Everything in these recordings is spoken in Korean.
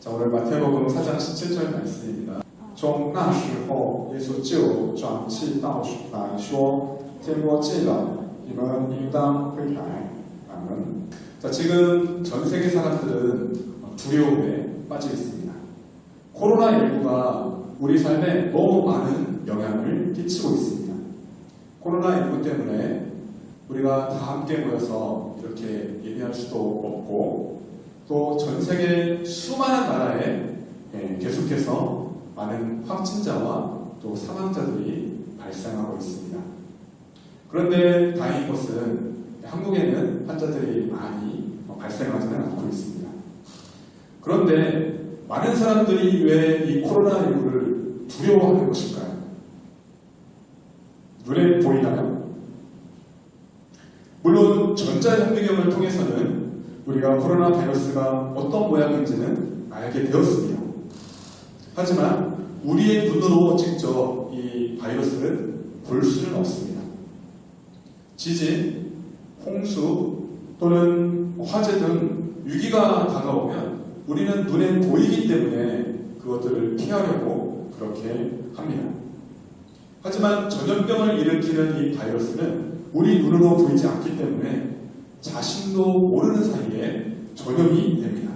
자, 오늘 마태복음 4장 17절 말씀입니다. 从那时候，耶稣就转气道来说：“天国近了，你们应当悔改。”아멘. 자, 지금 전 세계 사람들은 두려움에 빠져 있습니다. 코로나19가 우리 삶에 너무 많은 영향을 끼치고 있습니다. 코로나19 때문에 우리가 다 함께 모여서 이렇게 예배할 수도 없고, 또 전 세계 수많은 나라에 계속해서 많은 확진자와 또 사망자들이 발생하고 있습니다. 그런데 다행인 것은 한국에는 환자들이 많이 발생하지는 않고 있습니다. 그런데 많은 사람들이 왜 이 코로나19를 두려워하는 것일까요? 눈에 보이나요? 물론 전자현미경을 통해서는 우리가 코로나 바이러스가 어떤 모양인지는 알게 되었습니다. 하지만 우리의 눈으로 직접 이 바이러스를 볼 수는 없습니다. 지진, 홍수 또는 화재 등 위기가 다가오면 우리는 눈에 보이기 때문에 그것들을 피하려고 그렇게 합니다. 하지만 전염병을 일으키는 이 바이러스는 우리 눈으로 보이지 않기 때문에 자신도 모르는 사이에 전염이 됩니다.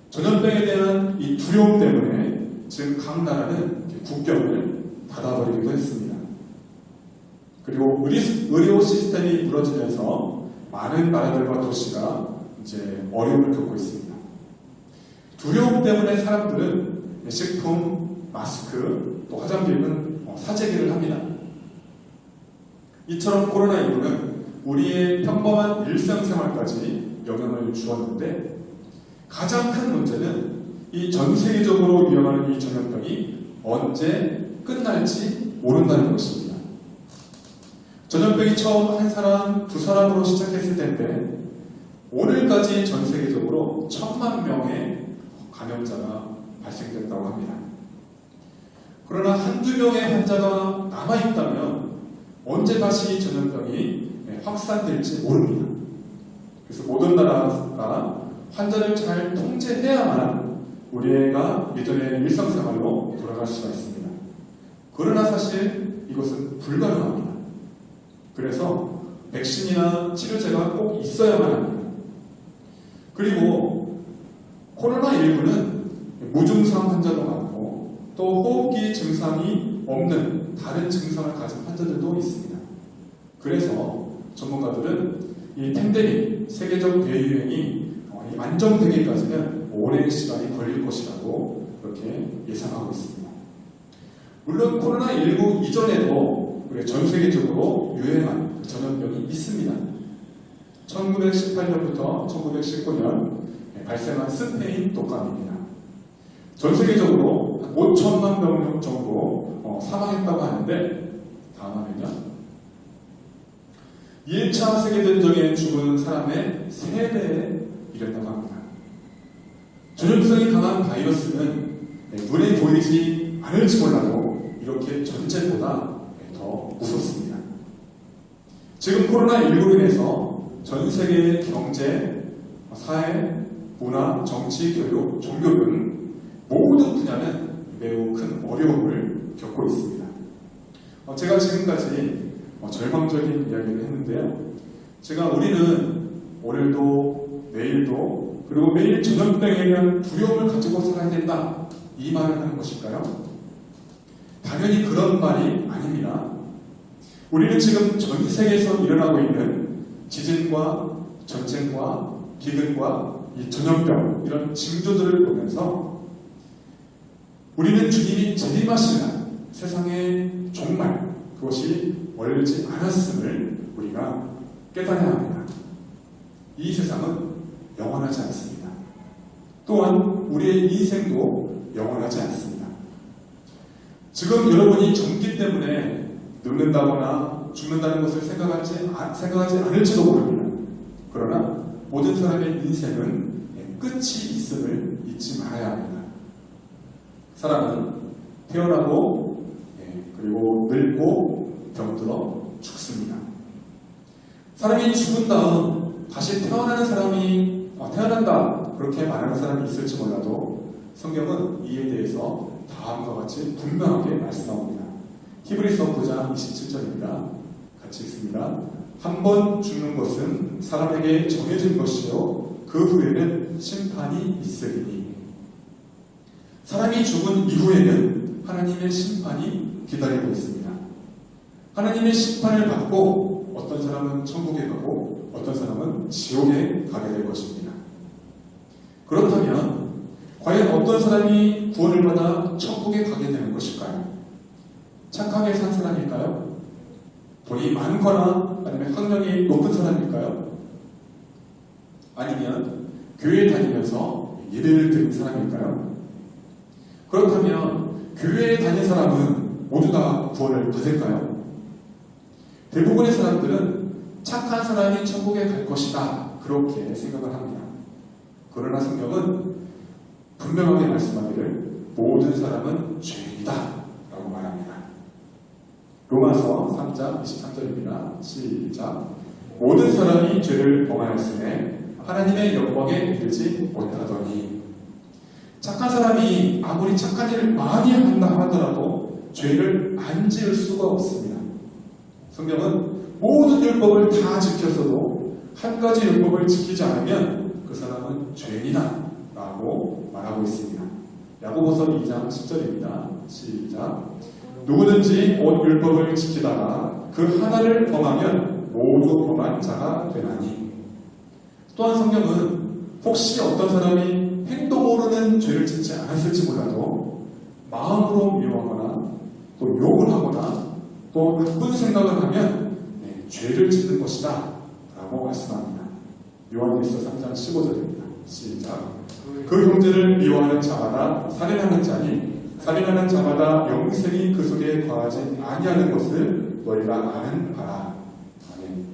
전염병에 대한 이 두려움 때문에 지금 각 나라는 국경을 닫아버리기도 했습니다. 그리고 의료 시스템이 무너지면서 많은 나라들과 도시가 이제 어려움을 겪고 있습니다. 두려움 때문에 사람들은 식품, 마스크, 또 화장품 등 사재기를 합니다. 이처럼 코로나19는 우리의 평범한 일상생활까지 영향을 주었는데, 가장 큰 문제는 이 전 세계적으로 유행하는 이 전염병이 언제 끝날지 모른다는 것입니다. 전염병이 처음 한 사람, 두 사람으로 시작했을 텐데 오늘까지 전 세계적으로 1000만 명의 감염자가 발생됐다고 합니다. 그러나 한두 명의 환자가 남아있다면 언제 다시 전염병이 확산될지 모릅니다. 그래서 모든 나라가 환자를 잘 통제해야만 우리가 예전의 일상생활로 돌아갈 수가 있습니다. 그러나 사실 이것은 불가능합니다. 그래서 백신이나 치료제가 꼭 있어야만 합니다. 그리고 코로나19는 무증상 환자도 많고 또 호흡기 증상이 없는 다른 증상을 가진 환자들도 있습니다. 그래서 전문가들은 이 팬데믹, 세계적 대유행이 안정되기까지는 오랜 시간이 걸릴 것이라고 그렇게 예상하고 있습니다. 물론 코로나19 이전에도 우리 전 세계적으로 유행한 전염병이 있습니다. 1918년부터 1919년 발생한 스페인 독감입니다. 전 세계적으로 한 5천만 명 정도 사망했다고 하는데, 다음 화면이요. 1차 세계대전에 죽은 사람의 3배에 이랬다고 합니다. 전염성이 강한 바이러스는 눈에 보이지 않을지 몰라도 이렇게 전쟁보다 더 무섭습니다. 지금 코로나19로 인해서 전 세계의 경제, 사회, 문화, 정치, 교육, 종교 등 모든 분야는 매우 큰 어려움을 겪고 있습니다. 제가 지금까지 절망적인 이야기를 했는데요. 우리는 오늘도 내일도 그리고 매일 전염병에 대한 두려움을 가지고 살아야 된다, 이 말을 하는 것일까요? 당연히 그런 말이 아닙니다. 우리는 지금 전 세계에서 일어나고 있는 지진과 전쟁과 기근과 이 전염병, 이런 징조들을 보면서 우리는 주님이 재림하실 날, 세상의 종말, 그것이 멀지 않았음을 우리가 깨달아야 합니다. 이 세상은 영원하지 않습니다. 또한 우리의 인생도 영원하지 않습니다. 지금 여러분이 젊기 때문에 늙는다거나 죽는다는 것을 생각하지 않을지도 모릅니다. 그러나 모든 사람의 인생은 끝이 있음을 잊지 말아야 합니다. 사람은 태어나고 그리고 늙고 병들어 죽습니다. 사람이 죽은 다음 다시 태어나는 사람이 태어난다, 그렇게 말하는 사람이 있을지 몰라도 성경은 이에 대해서 다음과 같이 분명하게 말씀합니다. 히브리서 9장 27절입니다. 같이 읽습니다. 한 번 죽는 것은 사람에게 정해진 것이요 그 후에는 심판이 있으리니. 사람이 죽은 이후에는 하나님의 심판이 기다리고 있습니다. 하나님의 심판을 받고 어떤 사람은 천국에 가고 어떤 사람은 지옥에 가게 될 것입니다. 그렇다면 과연 어떤 사람이 구원을 받아 천국에 가게 되는 것일까요? 착하게 산 사람일까요? 돈이 많거나 아니면 학력이 높은 사람일까요? 아니면 교회에 다니면서 예배를 드린 사람일까요? 그렇다면 교회에 다닌 사람은 모두 다 구원을 받을까요? 대부분의 사람들은 착한 사람이 천국에 갈 것이다 그렇게 생각을 합니다. 그러나 성경은 분명하게 말씀하기를 모든 사람은 죄인이다 라고 말합니다. 로마서 3장 23절입니다. 시작. 모든 사람이 죄를 범하였으되 하나님의 영광에 이르지 못하더니. 착한 사람이 아무리 착한 일을 많이 한다 하더라도 죄를 안 지을 수가 없습니다. 성경은 모든 율법을 다 지켰어도 한 가지 율법을 지키지 않으면 그 사람은 죄인이다 라고 말하고 있습니다. 야고보서 2장 10절입니다. 시작. 누구든지 온 율법을 지키다가 그 하나를 범하면 모두 범한 자가 되나니. 또한 성경은 혹시 어떤 사람이 행동으로는 죄를 짓지 않았을지 몰라도 마음으로 미워하거나 또 욕을 하거나 또 나쁜 생각을 하면 죄를 짓는 것이다 라고 말씀합니다. 요한일서 3장 15절입니다. 시작. 그 형제를 미워하는 자마다 살인하는 자니 살인하는 자마다 영생이 그 속에 거하지 아니하는 것을 너희가 아는 바라. 아멘.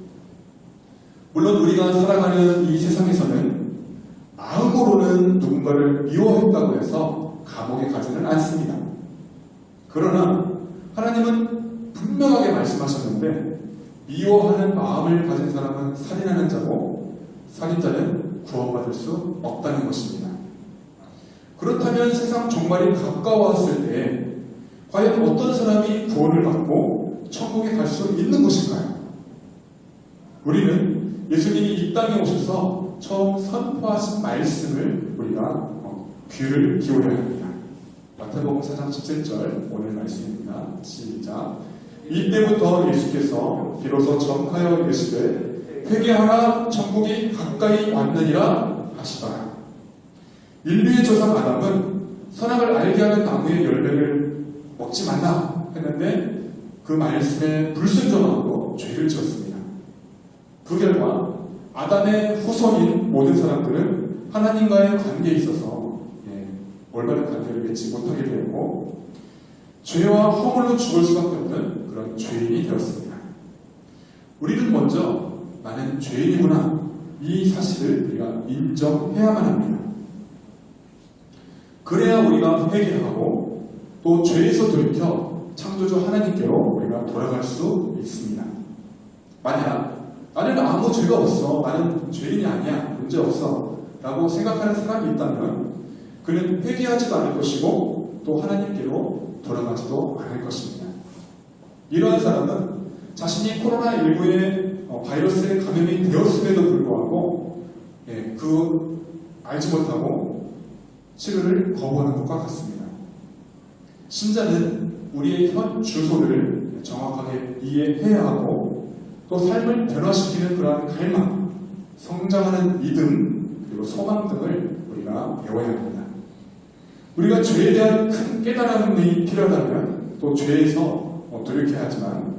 물론 우리가 살아가는 이 세상에서는 마음으로는 누군가를 미워했다고 해서 감옥에 가지는 않습니다. 그러나 하나님은 분명하게 말씀하셨는데 미워하는 마음을 가진 사람은 살인하는 자고 살인자는 구원받을 수 없다는 것입니다. 그렇다면 세상 종말이 가까웠을 때 과연 어떤 사람이 구원을 받고 천국에 갈 수 있는 것일까요? 우리는 예수님이 이 땅에 오셔서 처음 선포하신 말씀을 우리가 귀를 기울여야 합니다. 마태복음 4장 17절 오늘 말씀입니다. 시작. 이때부터 예수께서 비로소 정하여 이르시되 회개하라 천국이 가까이 왔느니라 하시더라. 인류의 조상 아담은 선악을 알게 하는 나무의 열매를 먹지 말라 했는데 그 말씀에 불순종하고 죄를 지었습니다. 그 결과 아담의 후손인 모든 사람들은 하나님과의 관계에 있어서 올바른 관계를 맺지 못하게 되었고 죄와 허물로 죽을 수밖에 없는 그런 죄인이 되었습니다. 우리는 먼저 나는 죄인이구나 이 사실을 우리가 인정해야만 합니다. 그래야 우리가 회개하고 또 죄에서 돌이켜 창조주 하나님께로 우리가 돌아갈 수 있습니다. 만약 나는 아무 죄가 없어, 나는 죄인이 아니야, 문제 없어 라고 생각하는 사람이 있다면 그는 회개하지도 않을 것이고 또 하나님께로 돌아가지도 않을 것입니다. 이러한 사람은 자신이 코로나19의 바이러스에 감염이 되었음에도 불구하고 그 알지 못하고 치료를 거부하는 것과 같습니다. 신자는 우리의 현 주소를 정확하게 이해해야 하고 또 삶을 변화시키는 그러한 갈망, 성장하는 믿음, 그리고 소망 등을 우리가 배워야 합니다. 우리가 죄에 대한 큰 깨달음이 필요하다면 또 죄에서 돌이켜야 하지만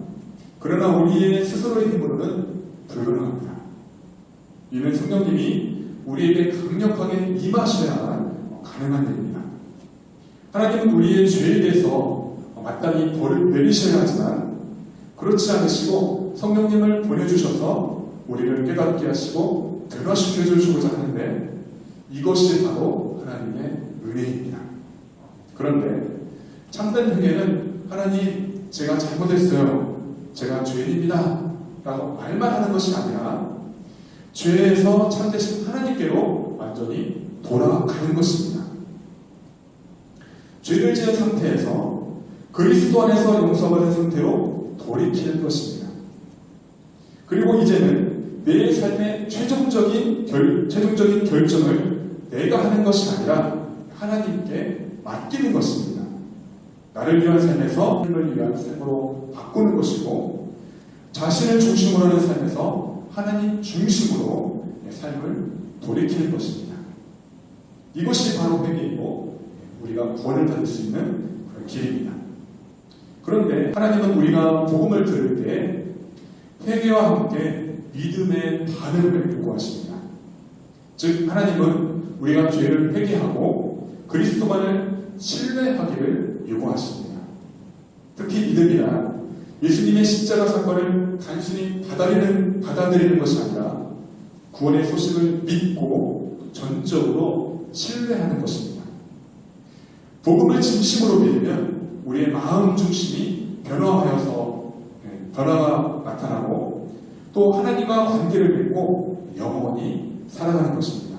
그러나 우리의 스스로의 힘으로는 불가능합니다. 이는 성령님이 우리에게 강력하게 임하셔야 가능한 일입니다. 하나님은 우리의 죄에 대해서 마땅히 벌을 내리셔야 하지만 그렇지 않으시고 성령님을 보내주셔서 우리를 깨닫게 하시고 변화시켜 주시고자 하는데 이것이 바로 하나님의 은혜입니다. 그런데 참된 회개는 하나님 제가 잘못했어요. 제가 죄인입니다. 라고 말만 하는 것이 아니라 죄에서 참되신 하나님께로 완전히 돌아가는 것입니다. 죄를 지은 상태에서 그리스도 안에서 용서받은 상태로 돌이키는 것입니다. 그리고 이제는 내 삶의 최종적인 결정을 내가 하는 것이 아니라 하나님께 맡기는 것입니다. 나를 위한 삶에서 하나님을 위한 삶으로 바꾸는 것이고, 자신을 중심으로 하는 삶에서 하나님 중심으로 내 삶을 돌이키는 것입니다. 이것이 바로 회개이고 우리가 구원을 받을 수 있는 그런 길입니다. 그런데 하나님은 우리가 복음을 들을 때 회개와 함께 믿음의 반응을 요구하십니다. 즉 하나님은 우리가 죄를 회개하고 그리스도만을 신뢰하기를 요구하십니다. 특히 믿음이란 예수님의 십자가 사건을 단순히 받아들이는 것이 아니라 구원의 소식을 믿고 전적으로 신뢰하는 것입니다. 복음을 진심으로 믿으면 우리의 마음 중심이 변화가 나타나고 또 하나님과 관계를 맺고 영원히 살아가는 것입니다.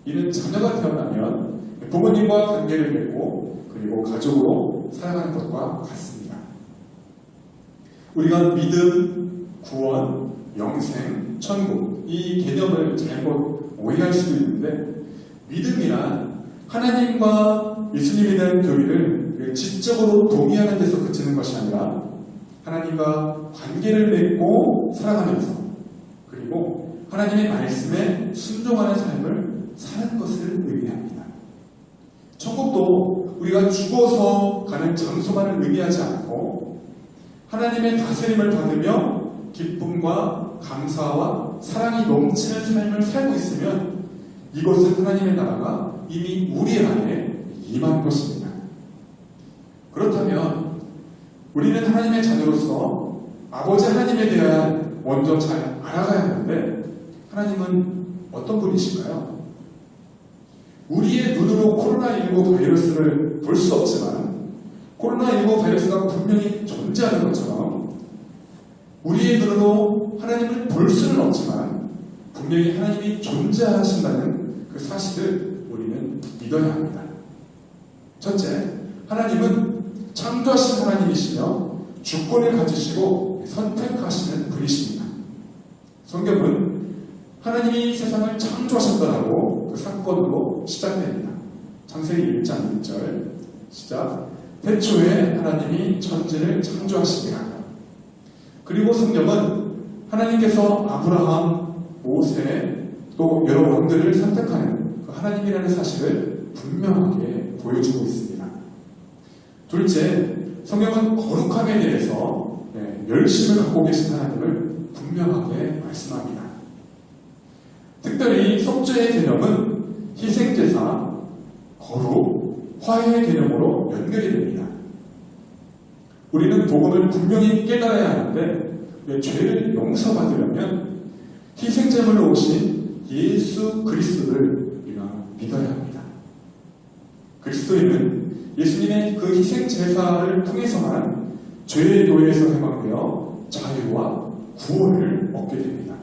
이는 자녀가 태어나면 부모님과 관계를 맺고 그리고 가족으로 살아가는 것과 같습니다. 우리가 믿음, 구원, 영생, 천국 이 개념을 잘못 오해할 수도 있는데, 믿음이란 하나님과 예수님에 대한 교리를 지적으로 동의하는 데서 그치는 것이 아니라 하나님과 관계를 맺고 살아가면서 그리고 하나님의 말씀에 순종하는 삶을 사는 것을 의미합니다. 천국도 우리가 죽어서 가는 장소만을 의미하지 않고 하나님의 다스림을 받으며 기쁨과 감사와 사랑이 넘치는 삶을 살고 있으면 이곳은 하나님의 나라가 이미 우리 안에 임한 것입니다. 그렇다면 우리는 하나님의 자녀로서 아버지 하나님에 대한 먼저 잘 알아가야 하는데, 하나님은 어떤 분이실까요? 우리의 눈으로 코로나19 바이러스를 볼 수 없지만 코로나19 바이러스가 분명히 존재하는 것처럼 우리의 눈으로 하나님을 볼 수는 없지만 분명히 하나님이 존재하신다는 그 사실을 우리는 믿어야 합니다. 첫째, 하나님은 창조하신 하나님이시며 주권을 가지시고 선택하시는 분이십니다. 성경은 하나님이 세상을 창조하셨다라고 그 사건으로 시작됩니다. 창세기 1장 1절 시작. 태초에 하나님이 천지를 창조하십니다. 그리고 성경은 하나님께서 아브라함, 모세 또 여러 왕들을 선택하는 그 하나님이라는 사실을 분명하게 보여주고 있습니다. 둘째, 성경은 거룩함에 대해서 열심을 갖고 계신 하나님을 분명하게 말씀합니다. 특별히 속죄의 개념은 희생제사, 거룩, 화해의 개념으로 연결이 됩니다. 우리는 복음을 분명히 깨달아야 하는데 죄를 용서받으려면 희생제물로 오신 예수 그리스도를 우리가 믿어야 합니다. 그리스도인은 예수님의 그 희생제사를 통해서만 죄의 노예에서 해방되어 자유와 구원을 얻게 됩니다.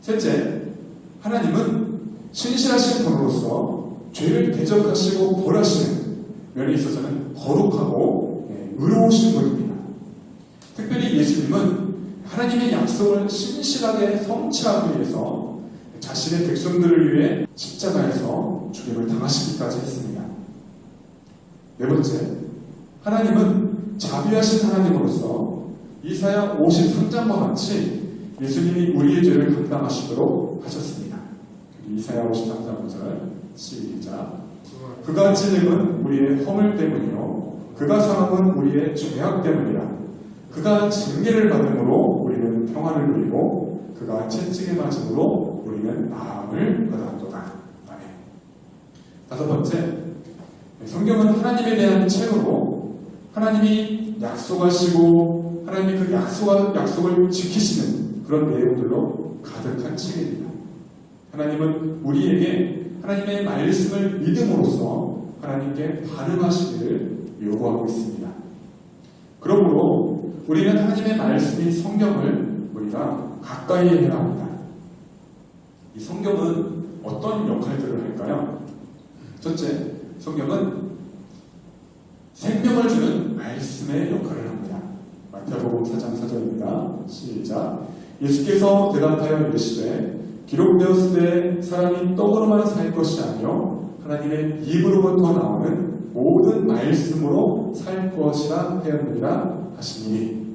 셋째, 하나님은 신실하신 분으로서 죄를 대적하시고 벌하시는 면에 있어서는 거룩하고 의로우신 분입니다. 특별히 예수님은 하나님의 약속을 신실하게 성취하기 위해서 자신의 백성들을 위해 십자가에서 죽임을 당하시기까지 했습니다. 네 번째, 하나님은 자비하신 하나님으로서 이사야 53장과 같이 예수님이 우리의 죄를 감당하시도록 하셨습니다. 이사야 53장 9절 시작. 그가 찔림은 우리의 허물 때문이요 그가 상함은 우리의 죄악 때문이라. 그가 징계를 받음으로 우리는 평안을 누리고 그가 채찍에 맞음으로 우리는 나음을 받았도다. 아멘. 다섯 번째, 성경은 하나님에 대한 책으로 하나님이 약속하시고 하나님이 그 약속을 지키시는 그런 내용들로 가득한 책입니다. 하나님은 우리에게 하나님의 말씀을 믿음으로써 하나님께 반응하시기를 요구하고 있습니다. 그러므로 우리는 하나님의 말씀인 성경을 우리가 가까이 해야 합니다. 이 성경은 어떤 역할들을 할까요? 첫째, 성경은 생명을 주는 말씀의 역할을 합니다. 마태복음 4장 4절입니다. 시작. 예수께서 대답하여 이르시되 기록되었으되 사람이 떡으로만 살 것이 아니요 하나님의 입으로부터 나오는 모든 말씀으로 살 것이라 하였느니라 하시니.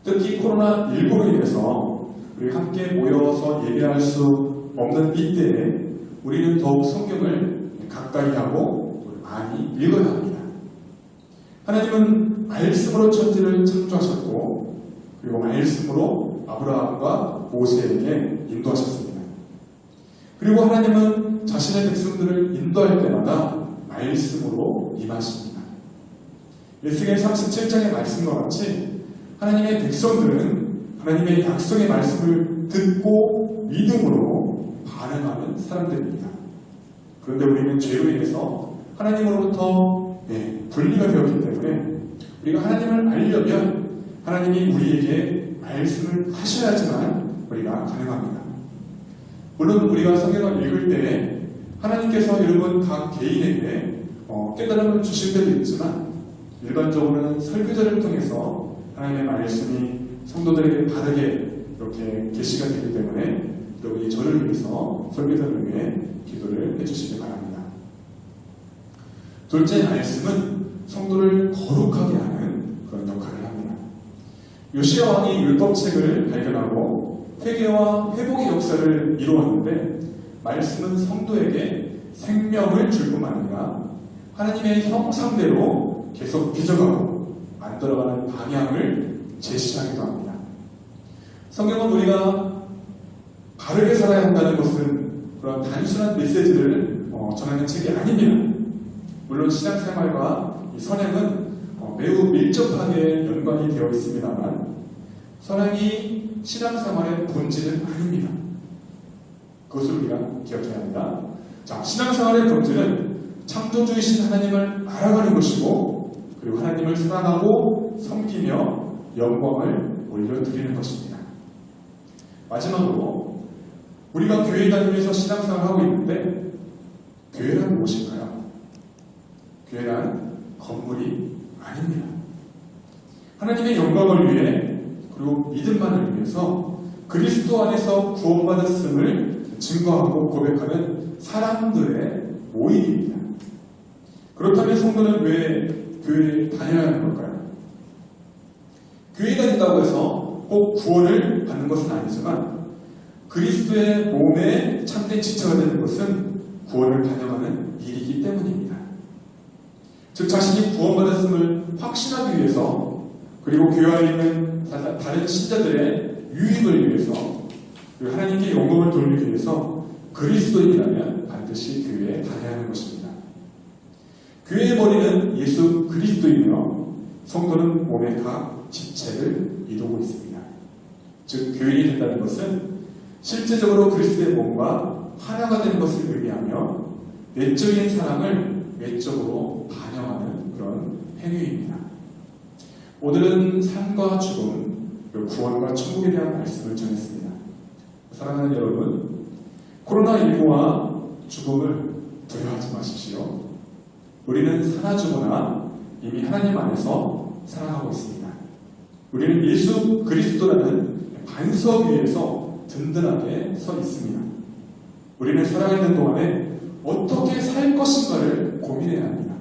특히 코로나19로 인해서 우리 함께 모여서 예배할 수 없는 이때에 우리는 더욱 성경을 가까이 하고 많이 읽어야 합니다. 하나님은 말씀으로 천지를 창조하셨고 그리고 말씀으로 아브라함과 모세에게 인도하셨습니다. 그리고 하나님은 자신의 백성들을 인도할 때마다 말씀으로 임하십니다. 에스겔 37장의 말씀과 같이 하나님의 백성들은 하나님의 약속의 말씀을 듣고 믿음으로 반응하는 사람들입니다. 그런데 우리는 죄로 인해서 하나님으로부터 분리가 되었기 때문에 우리가 하나님을 알려면 하나님이 우리에게 말씀을 하셔야지만 우리가 가능합니다. 물론 우리가 성경을 읽을 때 하나님께서 여러분 각 개인에게 깨달음을 주실 때도 있지만 일반적으로는 설교자를 통해서 하나님의 말씀이 성도들에게 바르게 이렇게 계시가 되기 때문에 여러분이 저를 위해서 설교자를 위해 기도를 해주시기 바랍니다. 둘째, 말씀은 성도를 거룩하게 하는 그런 역할을 합니다. 요시야 왕이 율법책을 발견하고 회개와 회복의 역사를 이루었는데 말씀은 성도에게 생명을 줄 뿐만 아니라 하나님의 형상대로 계속 빚어가고 만들어가는 방향을 제시하기도 합니다. 성경은 우리가 바르게 살아야 한다는 것은 그런 단순한 메시지를 전하는 책이 아닙니다. 물론 신앙생활과 이 선행은 매우 밀접하게 연관이 되어 있습니다만 선행이 신앙생활의 본질은 아닙니다. 그것을 우리가 기억해야 합니다. 자, 신앙생활의 본질은 창조주이신 하나님을 알아가는 것이고 그리고 하나님을 사랑하고 섬기며 영광을 올려드리는 것입니다. 마지막으로 우리가 교회 다니면서 신앙생활을 하고 있는데 교회란 무엇일까요? 교회란 건물이 아닙니다. 하나님의 영광을 위해 그리고 믿음만을 위해서 그리스도 안에서 구원받았음을 증거하고 고백하는 사람들의 모임입니다. 그렇다면 성도는 왜 교회에 다녀야 하는 걸까요? 교회 다닌다고 해서 꼭 구원을 받는 것은 아니지만 그리스도의 몸에 참된 지체가 되는 것은 구원을 반영하는 일이기 때문입니다. 즉 자신이 구원받았음을 확신하기 위해서 그리고 교회 안에 있는 다른 신자들의 유익을 위해서 그리고 하나님께 영광을 돌리기 위해서 그리스도인이라면 반드시 교회에 다녀야 하는 것입니다. 교회의 머리는 예수 그리스도이며 성도는 몸의 각 지체를 이루고 있습니다. 즉 교인이 된다는 것은 실제적으로 그리스도의 몸과 하나가 되는 것을 의미하며 내적인 사랑을 외적으로 반영하는 그런 행위입니다. 오늘은 삶과 죽음, 구원과 천국에 대한 말씀을 전했습니다. 사랑하는 여러분, 코로나19와 죽음을 두려워하지 마십시오. 우리는 사나 죽으나 이미 하나님 안에서 살아가고 있습니다. 우리는 예수 그리스도라는 반석 위에서 든든하게 서 있습니다. 우리는 살아있는 동안에 어떻게 살 것인가를 고민해야 합니다.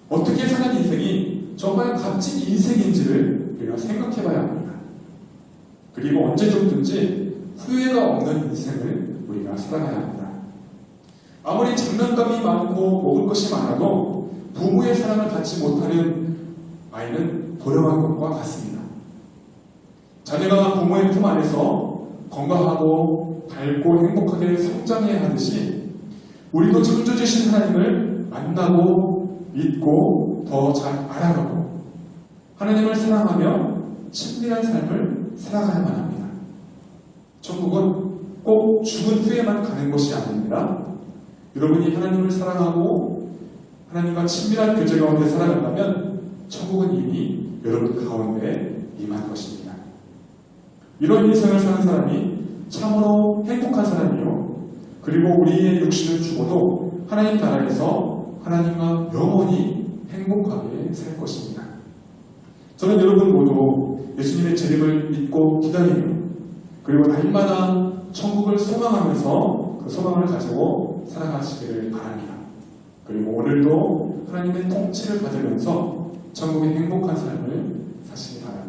어떻게 사는 인생이 정말 값진 인생인지를 우리가 생각해 봐야 합니다. 그리고 언제든지 후회가 없는 인생을 우리가 살아가야 합니다. 아무리 장난감이 많고 먹을 것이 많아도 부모의 사랑을 받지 못하는 아이는 불행한 것과 같습니다. 자녀가 부모의 품 안에서 건강하고 밝고 행복하게 성장해야 하듯이 우리도 창조주신 하나님을 만나고 믿고 더 잘 알아가고 하나님을 사랑하며 친밀한 삶을 살아가야만 합니다. 천국은 꼭 죽은 후에만 가는 것이 아닙니다. 여러분이 하나님을 사랑하고 하나님과 친밀한 교제 가운데 살아간다면 천국은 이미 여러분 가운데 임한 것입니다. 이런 인생을 사는 사람이 참으로 행복한 사람이요. 그리고 우리의 육신을 죽어도 하나님 나라에서 하나님과 영원히 행복하게 살 것입니다. 저는 여러분 모두 예수님의 재림을 믿고 기다리며 그리고 날마다 천국을 소망하면서 그 소망을 가지고 살아가시기를 바랍니다. 그리고 오늘도 하나님의 통치를 받으면서 천국의 행복한 삶을 사시기 바랍니다.